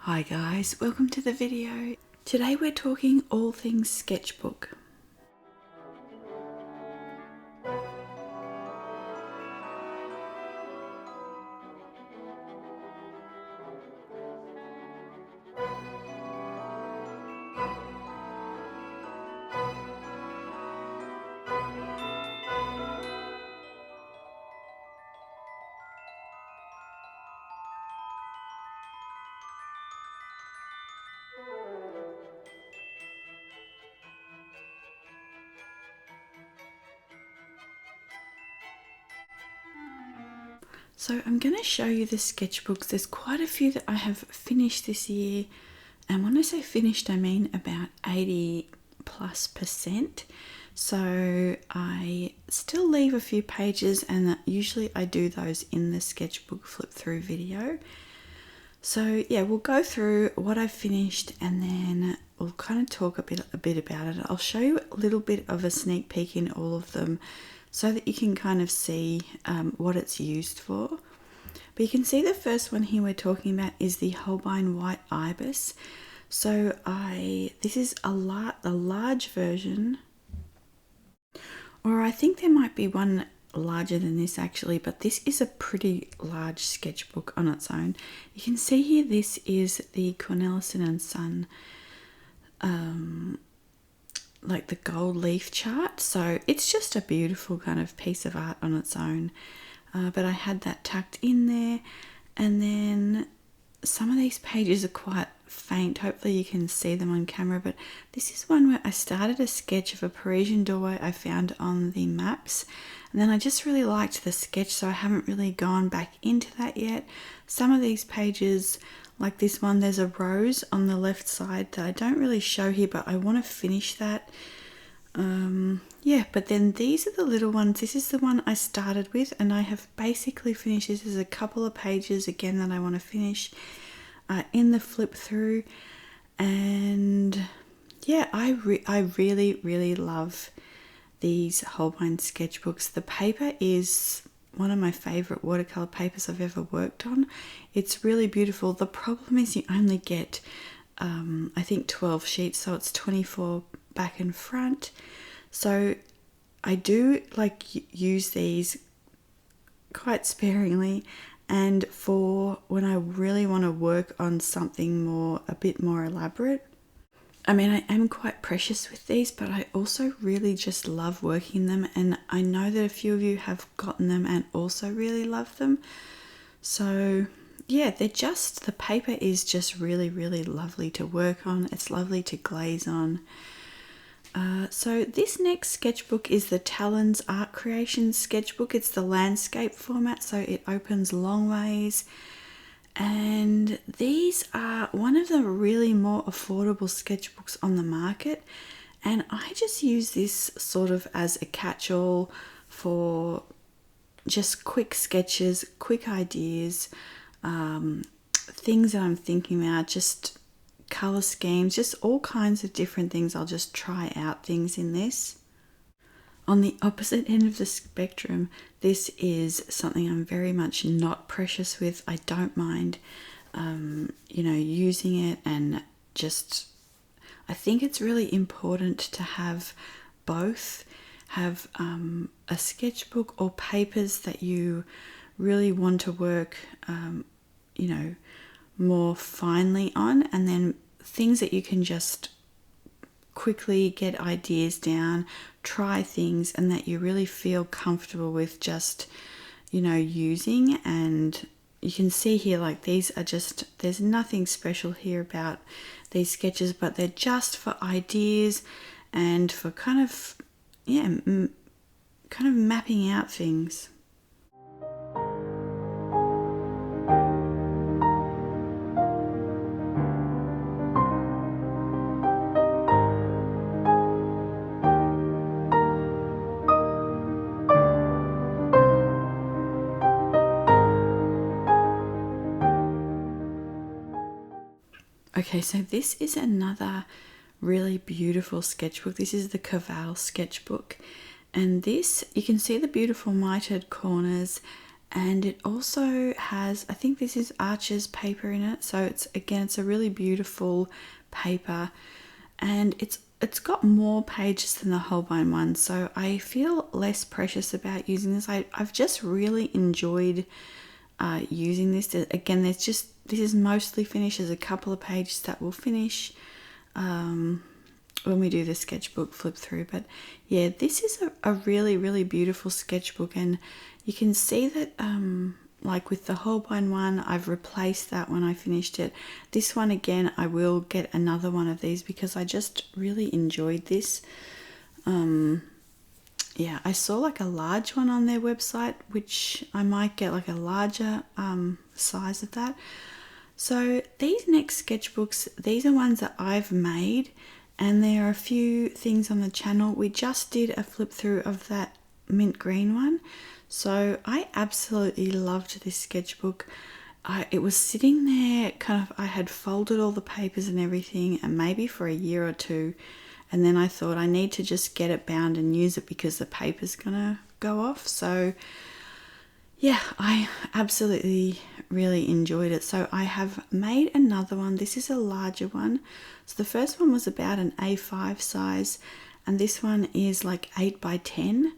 Hi guys, welcome to the video. Today we're talking all things sketchbook. So I'm going to show you the sketchbooks. There's quite a few that I have finished this year, and when I say finished I mean about 80+%. So I still leave a few pages, and usually I do those in the sketchbook flip through video. So yeah, we'll go through what I've finished and then we'll kind of talk a bit about it. I'll show you a little bit of a sneak peek in all of them so that you can kind of see what it's used for. But you can see the first one here we're talking about is the Holbein White Ibis. So this is a large version, or I think there might be one larger than this actually, but this is a pretty large sketchbook on its own. You can see here this is the Cornelissen and Son like the gold leaf chart, so it's just a beautiful kind of piece of art on its own. But I had that tucked in there, and then some of these pages are quite faint. Hopefully you can see them on camera, but this is one where I started a sketch of a Parisian doorway I found on the maps, and then I just really liked the sketch, so I haven't really gone back into that yet. Some of these pages, like this one, there's a rose on the left side that I don't really show here, but I want to finish that. Yeah, but then these are the little ones. This is the one I started with, and I have basically finished this. There's a couple of pages again that I want to finish in the flip through. And yeah, I really love these Holbein sketchbooks. The paper is one of my favorite watercolor papers I've ever worked on. It's really beautiful. The problem is you only get I think 12 sheets, so it's 24 back and front. So I do like use these quite sparingly, and for when I really want to work on something a bit more elaborate. I mean, I am quite precious with these, but I also really just love working them, and I know that a few of you have gotten them and also really love them. So yeah, the paper is just really lovely to work on. It's lovely to glaze on. So this next sketchbook is the Talens Art Creation Sketchbook. It's the landscape format, so it opens long ways. And these are one of the really more affordable sketchbooks on the market. And I just use this sort of as a catch-all for just quick sketches, quick ideas, things that I'm thinking about, just color schemes, just all kinds of different things. I'll just try out things in this. On the opposite end of the spectrum, this is something I'm very much not precious with. I don't mind, using it, and just, I think it's really important to have both. Have a sketchbook or papers that you really want to work, more finely on, and then things that you can just quickly get ideas down, try things, and that you really feel comfortable with just, using. And you can see here, like, these are just, there's nothing special here about these sketches, but they're just for ideas and for kind of mapping out things. Okay, so this is another really beautiful sketchbook. This is the Koval Sketchbook, and this, you can see the beautiful mitered corners, and it also has, I think this is Arches paper in it, so it's a really beautiful paper, and it's got more pages than the Holbein one, so I feel less precious about using this. I've just really enjoyed using this. Again, this is mostly finished. There's a couple of pages that will finish when we do the sketchbook flip through, but yeah, this is a really, really beautiful sketchbook, and you can see that like with the Holbein one, I've replaced that when I finished it. This one, again, I will get another one of these because I just really enjoyed this. Yeah, I saw like a large one on their website, which I might get like a larger size of that. So these next sketchbooks, these are ones that I've made, and there are a few things on the channel. We just did a flip through of that mint green one. So I absolutely loved this sketchbook. It was sitting there, I had folded all the papers and everything, and maybe for a year or two, and then I thought I need to just get it bound and use it because the paper's gonna go off. So yeah, I absolutely really enjoyed it. So I have made another one. This is a larger one. So the first one was about an A5 size, and this one is like 8 by 10.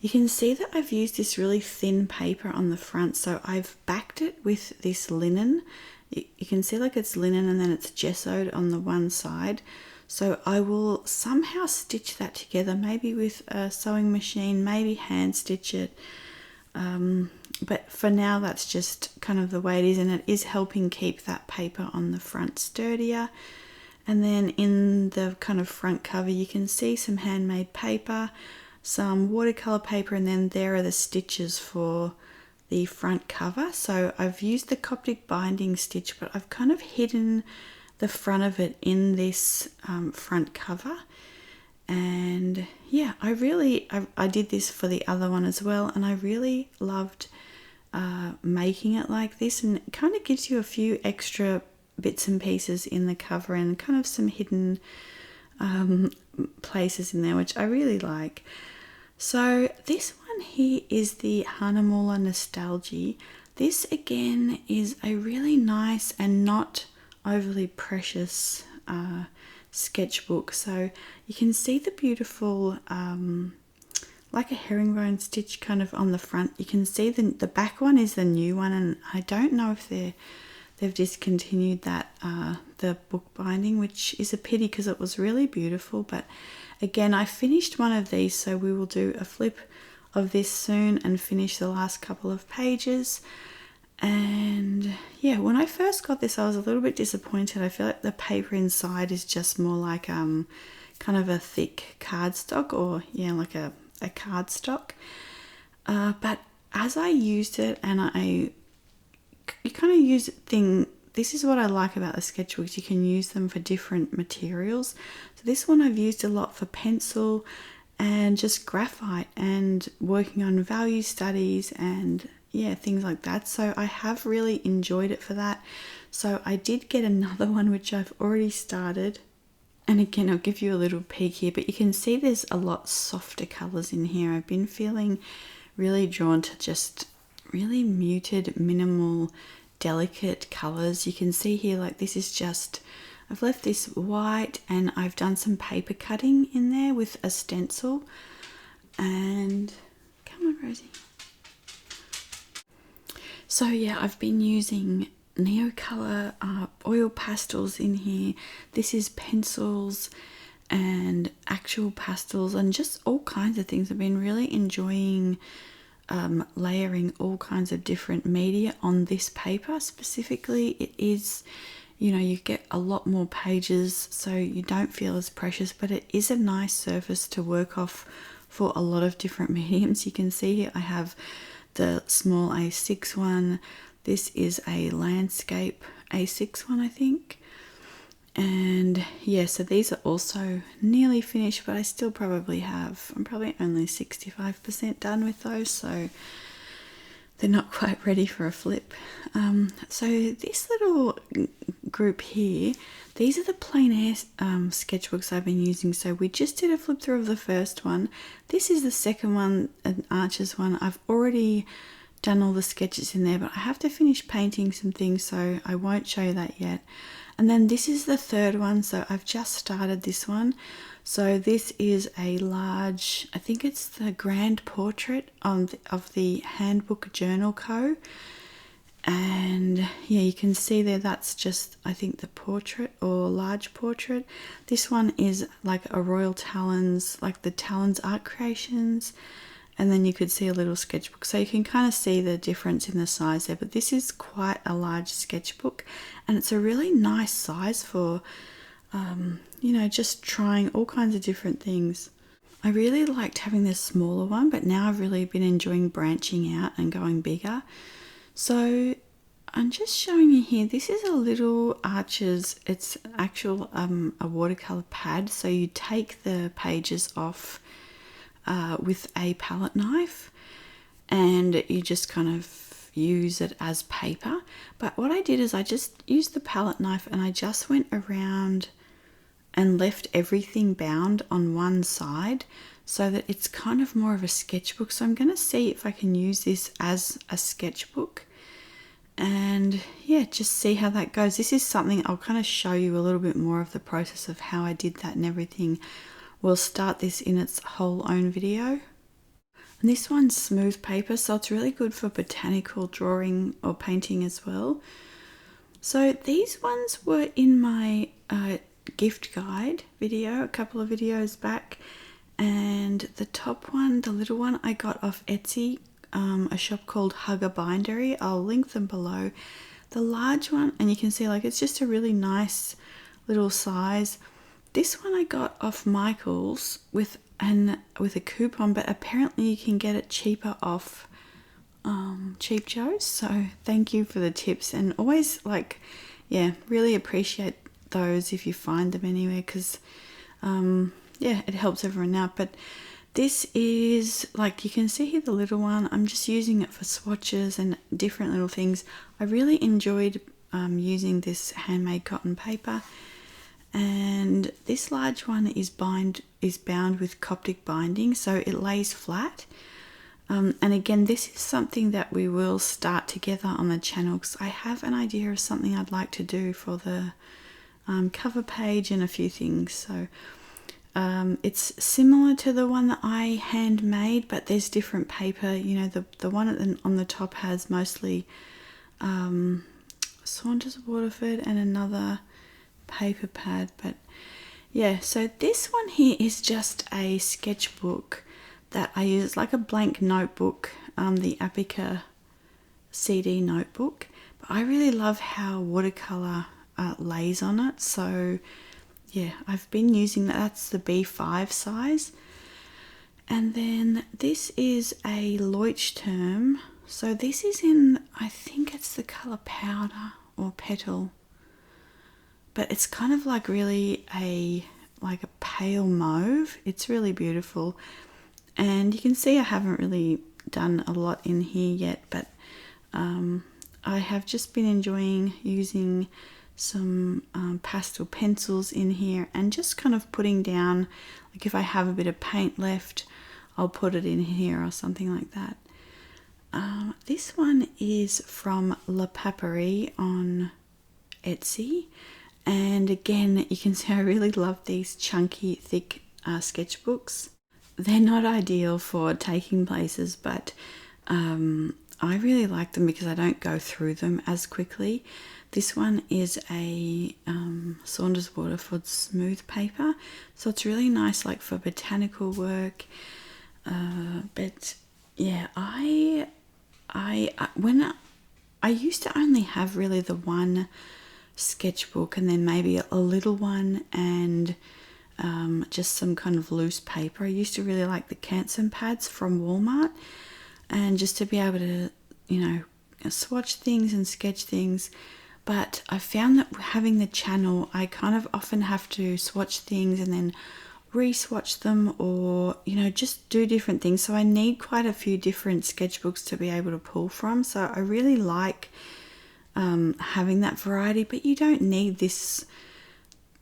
You can see that I've used this really thin paper on the front, so I've backed it with this linen. You can see like it's linen and then it's gessoed on the one side. So I will somehow stitch that together, maybe with a sewing machine, maybe hand stitch it. But for now, that's just kind of the way it is, and it is helping keep that paper on the front sturdier. And then in the kind of front cover, you can see some handmade paper, some watercolor paper, and then there are the stitches for the front cover. So I've used the coptic binding stitch, but I've kind of hidden the front of it in this front cover. And yeah, I did this for the other one as well, and I really loved making it like this, and it kind of gives you a few extra bits and pieces in the cover and kind of some hidden places in there, which I really like. So this one here is the Hahnemühle Nostalgie. This again is a really nice and not overly precious sketchbook. So you can see the beautiful like a herringbone stitch kind of on the front. You can see the back one is the new one, and I don't know if they've discontinued that the book binding, which is a pity because it was really beautiful. But again, I finished one of these, so we will do a flip of this soon and finish the last couple of pages. And yeah, when I first got this, I was a little bit disappointed. I feel like the paper inside is just more like kind of a thick cardstock, or yeah, like a cardstock. But as I used it, and you kind of use this is what I like about the sketchbooks. You can use them for different materials. So this one I've used a lot for pencil and just graphite and working on value studies and yeah, things like that. So I have really enjoyed it for that. So I did get another one which I've already started. And again, I'll give you a little peek here, but you can see there's a lot softer colours in here. I've been feeling really drawn to just really muted, minimal, delicate colours. You can see here, like this is just, I've left this white and I've done some paper cutting in there with a stencil. And come on, Rosie. So yeah, I've been using Neocolor oil pastels in here. This is pencils and actual pastels and just all kinds of things. I've been really enjoying layering all kinds of different media on this paper. Specifically, it is, you know, you get a lot more pages, so you don't feel as precious, but it is a nice surface to work off for a lot of different mediums. You can see here I have the small A6 one. This is a landscape A6 one, I think. And yeah, so these are also nearly finished, but I still probably I'm probably only 65% done with those, so they're not quite ready for a flip. So this little group here, these are the Plein sketchbooks I've been using. So we just did a flip through of the first one. This is the second one, an Arches one. I've already done all the sketches in there, but I have to finish painting some things, so I won't show you that yet. And then this is the third one, so I've just started this one. So this is a large, I think it's the Grand Portrait of the Handbook Journal Co. And yeah, you can see there, that's just, I think, the portrait or large portrait. This one is like a Royal Talens, like the Talens art creations. And then you could see a little sketchbook. So you can kind of see the difference in the size there. But this is quite a large sketchbook. And it's a really nice size for, you know, just trying all kinds of different things. I really liked having this smaller one, but now I've really been enjoying branching out and going bigger. So I'm just showing you here, this is a little Arches, it's actual a watercolor pad. So you take the pages off with a palette knife and you just kind of use it as paper. But what I did is I just used the palette knife and I just went around and left everything bound on one side so that it's kind of more of a sketchbook. So I'm going to see if I can use this as a sketchbook and yeah, just see how that goes. This is something I'll kind of show you a little bit more of the process of how I did that and everything. We'll start this in its whole own video. And this one's smooth paper, so it's really good for botanical drawing or painting as well. So these ones were in my gift guide video a couple of videos back, and the top one, the little one, I got off Etsy, a shop called Hugabindery. I'll link them below. The large one, and you can see like it's just a really nice little size. This one I got off Michael's with a coupon, but apparently you can get it cheaper off Cheap Joe's. So thank you for the tips, and always like, yeah, really appreciate those if you find them anywhere, because yeah, it helps everyone out. But this is, like you can see here, the little one, I'm just using it for swatches and different little things. I really enjoyed using this handmade cotton paper. And this large one is bound with coptic binding, so it lays flat. And again, this is something that we will start together on the channel, because I have an idea of something I'd like to do for the cover page and a few things. So it's similar to the one that I handmade, but there's different paper. You know, the one on the top has mostly Saunders Waterford and another paper pad. But yeah, so this one here is just a sketchbook that I use, like a blank notebook, the Apica CD notebook. But I really love how watercolor lays on it. So yeah, I've been using that. That's the B5 size. And then this is a Leuchtturm. So this is in, I think it's the color Powder or Petal. But it's kind of like really like a pale mauve. It's really beautiful. And you can see I haven't really done a lot in here yet, but I have just been enjoying using some pastel pencils in here and just kind of putting down, like if I have a bit of paint left, I'll put it in here or something like that. This one is from La Paperie on Etsy. And again, you can see I really love these chunky, thick sketchbooks. They're not ideal for taking places, but I really like them because I don't go through them as quickly. This one is a Saunders Waterford smooth paper, so it's really nice, like for botanical work. But yeah, I used to only have really the one sketchbook and then maybe a little one and just some kind of loose paper. I used to really like the Canson pads from Walmart, and just to be able to, you know, swatch things and sketch things. But I found that having the channel, I kind of often have to swatch things and then re-swatch them, or, you know, just do different things. So I need quite a few different sketchbooks to be able to pull from. So I really like having that variety, but you don't need this,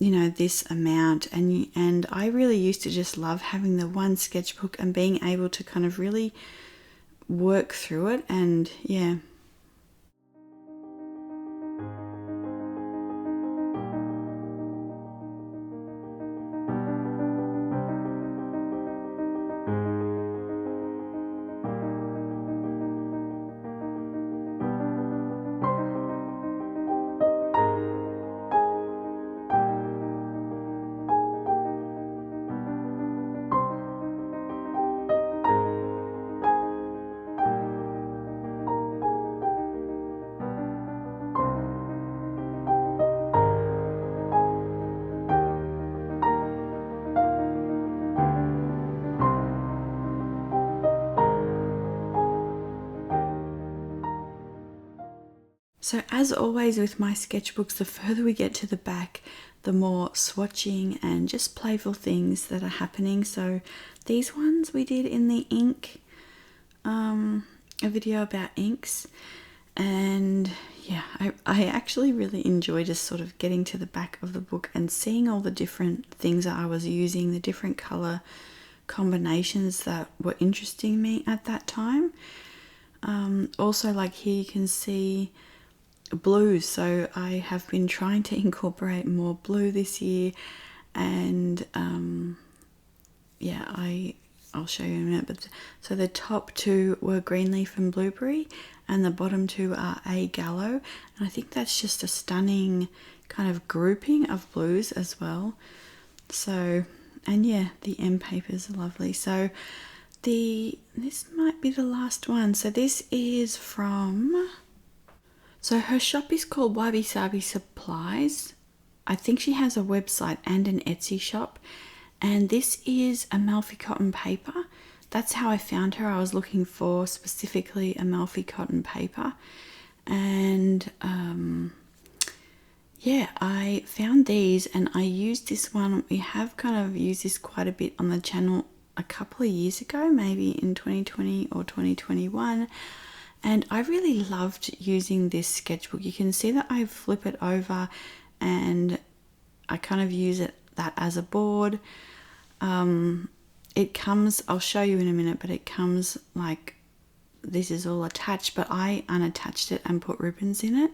you know, this amount. And I really used to just love having the one sketchbook and being able to kind of really work through it, and yeah. So as always with my sketchbooks, the further we get to the back, the more swatching and just playful things that are happening. So these ones we did in the ink, a video about inks, and yeah, I actually really enjoy just sort of getting to the back of the book and seeing all the different things that I was using, the different color combinations that were interesting me at that time. Also, like here you can see blues, so I have been trying to incorporate more blue this year, and yeah, I'll show you in a minute. But so the top two were Greenleaf and Blueberry, and the bottom two are A Gallow, and I think that's just a stunning kind of grouping of blues as well. So, and yeah, the M papers are lovely. So this might be the last one. So this is from, so her shop is called Wabi Sabi Supplies. I think she has a website and an Etsy shop. And this is Amalfi cotton paper. That's how I found her. I was looking for specifically Amalfi cotton paper. And yeah, I found these and I used this one. We have kind of used this quite a bit on the channel a couple of years ago, maybe in 2020 or 2021. And I really loved using this sketchbook. You can see that I flip it over and I kind of use that as a board. It comes, I'll show you in a minute, but it comes like this is all attached, but I unattached it and put ribbons in it.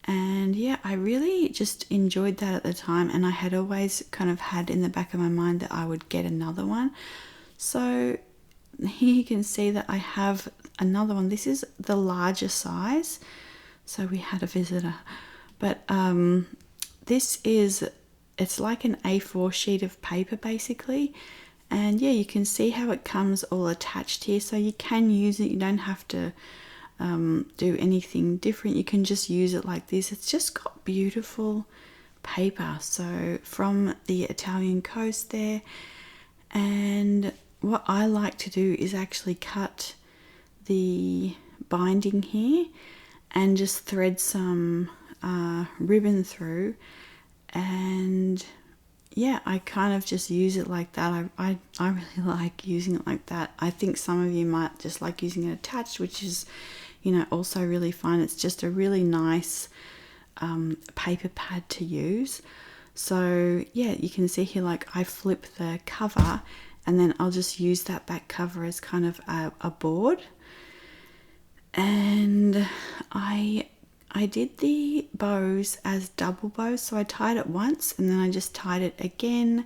And yeah, I really just enjoyed that at the time, and I had always kind of had in the back of my mind that I would get another one. So here you can see that I have another one. This is the larger size, so we had a visitor, but this is, it's like an A4 sheet of paper basically. And yeah, you can see how it comes all attached here, so you can use it. You don't have to do anything different. You can just use it like this. It's just got beautiful paper, so from the Italian coast there. And what I like to do is actually cut the binding here and just thread some ribbon through, and yeah, I kind of just use it like that. I really like using it like that. I think some of you might just like using it attached, which is, you know, also really fine. It's just a really nice paper pad to use. So yeah, you can see here, like I flip the cover and then I'll just use that back cover as kind of a board. And I did the bows as double bows, so I tied it once and then I just tied it again.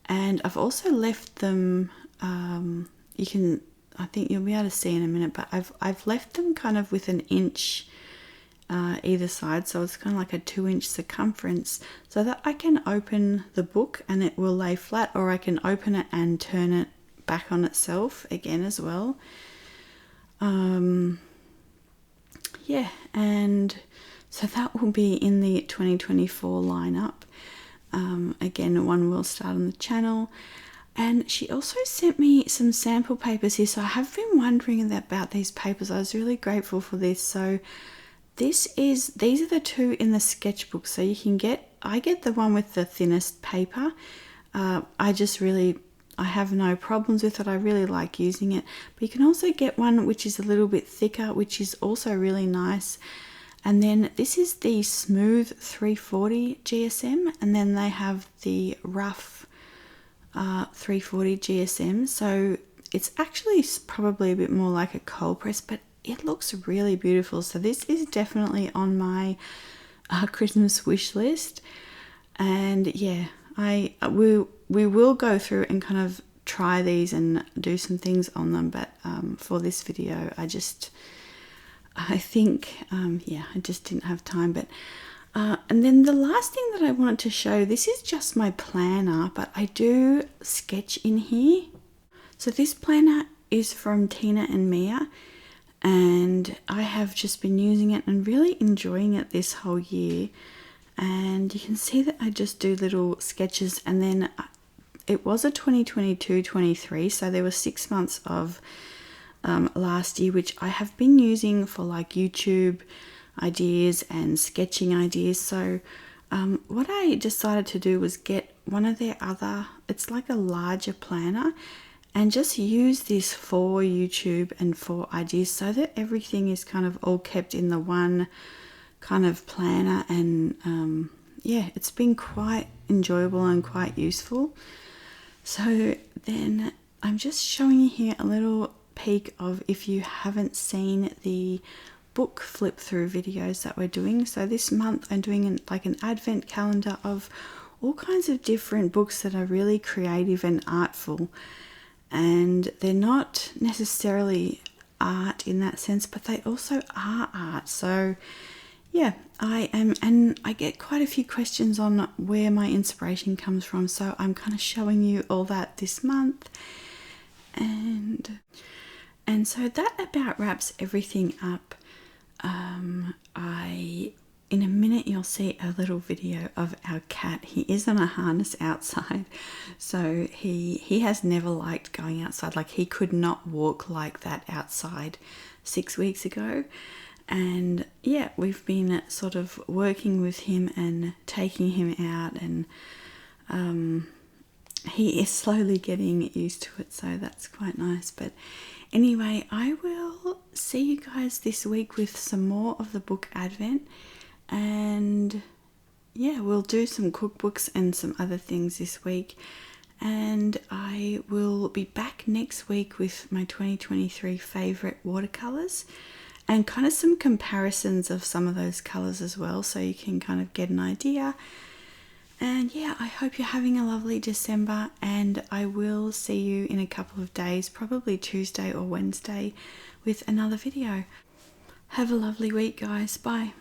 And I've also left them, you can, I think you'll be able to see in a minute, but I've left them kind of with an inch either side, so it's kind of like a 2-inch circumference, so that I can open the book and it will lay flat, or I can open it and turn it back on itself again as well. Yeah, and so that will be in the 2024 lineup. Again, one will start on the channel. And she also sent me some sample papers here, so I have been wondering about these papers. I was really grateful for this. So these are the two in the sketchbook. So you can I get the one with the thinnest paper. I have no problems with it. I really like using it. But you can also get one which is a little bit thicker, which is also really nice. And then this is the smooth 340 GSM, and then they have the rough 340 GSM. So it's actually probably a bit more like a cold press, but it looks really beautiful. So this is definitely on my Christmas wish list. And yeah, we will go through and kind of try these and do some things on them, but for this video I think I just didn't have time. But and then the last thing that I wanted to show, this is just my planner, but I do sketch in here. So this planner is from Tina and Mia, and I have just been using it and really enjoying it this whole year. And you can see that I just do little sketches, and then it was a 2022-23, so there were 6 months of last year which I have been using for like YouTube ideas and sketching ideas. So what I decided to do was get one of their other, it's like a larger planner, and just use this for YouTube and for ideas, so that everything is kind of all kept in the one kind of planner. And yeah, it's been quite enjoyable and quite useful. So then I'm just showing you here a little peek of, if you haven't seen the book flip through videos that we're doing. So this month I'm doing like an advent calendar of all kinds of different books that are really creative and artful, and they're not necessarily art in that sense, but they also are art. So yeah, I am, and I get quite a few questions on where my inspiration comes from, so I'm kind of showing you all that this month. And so that about wraps everything up. In a minute you'll see a little video of our cat. He is on a harness outside, so he has never liked going outside. Like, he could not walk like that outside 6 weeks ago. And yeah, we've been sort of working with him and taking him out, and he is slowly getting used to it, so that's quite nice. But anyway, I will see you guys this week with some more of the book advent, and yeah, we'll do some cookbooks and some other things this week. And I will be back next week with my 2023 favourite watercolours, and kind of some comparisons of some of those colours as well, so you can kind of get an idea. And yeah, I hope you're having a lovely December, and I will see you in a couple of days, probably Tuesday or Wednesday, with another video. Have a lovely week, guys. Bye.